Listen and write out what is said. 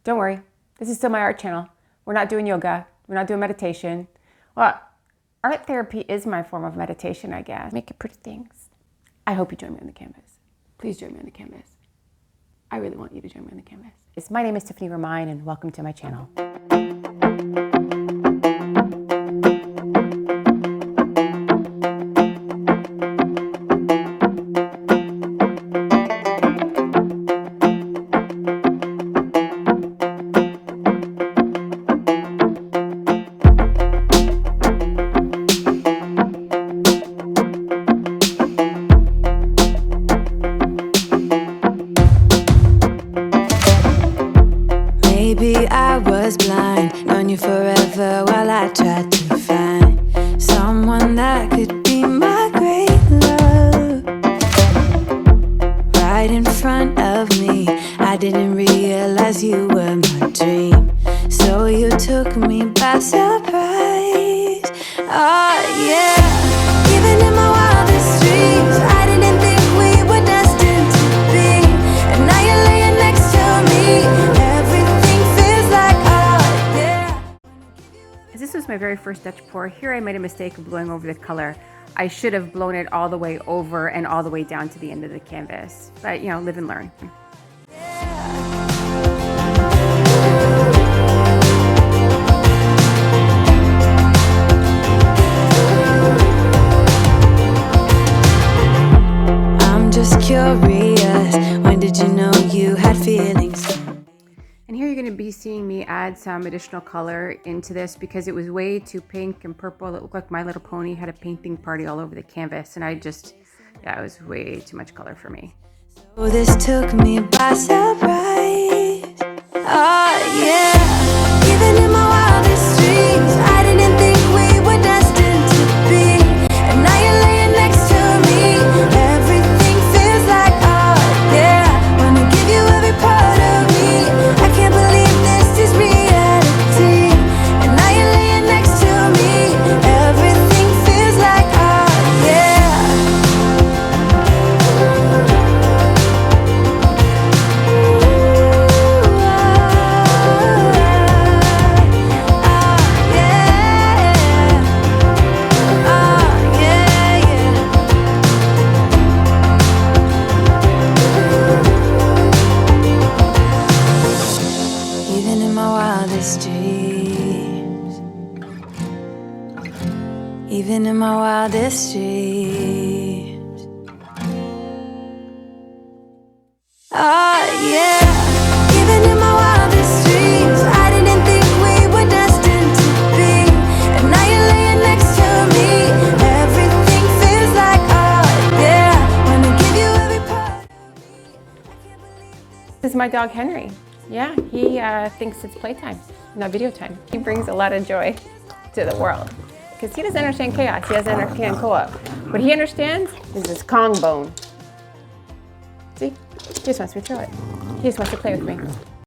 Don't worry, this is still my art channel. We're not doing yoga. We're not doing meditation. Well, art therapy is my form of meditation, I guess. Making pretty things. I hope you join me on the canvas. Please join me on the canvas. I really want you to join me on the canvas. My name is Tiffany Romine, and welcome to my channel. Maybe I was blind, known you forever while I tried to find someone that could be my great love. Right in front of me, I didn't realize you were my dream, so you took me by surprise. Oh yeah, even in my wildest dreams, I didn't think we were destined to be, and now you're laying next to me. As this was my very first Dutch pour, here I made a mistake of blowing over the color. I should have blown it all the way over and all the way down to the end of the canvas. But, you know, live and learn. I'm just curious, when did you know you had feelings? And here you're going to be seeing me add some additional color into this because it was way too pink and purple. It looked like My Little Pony had a painting party all over the canvas, and it was way too much color for me. So this took me by surprise. Oh yeah, even in my wildest dreams, I didn't think we were destined to be, and now you're laying next to me. Everything feels like oh yeah, wanna give you every part of me. I can't believe this is reality, and now you're laying next to me. Everything feels like oh yeah. Even in my wildest dreams, even in my wildest dreams. Oh yeah, even in my wildest dreams, I didn't think we were destined to be, and now you're laying next to me. Everything feels like oh yeah, wanna give you every part of me. This is my dog, Henry. Yeah, he thinks it's playtime, not video time. He brings a lot of joy to the world because he doesn't understand chaos. He doesn't understand co-op. What he understands is this Kong bone. See, he just wants me to throw it. He just wants to play with me.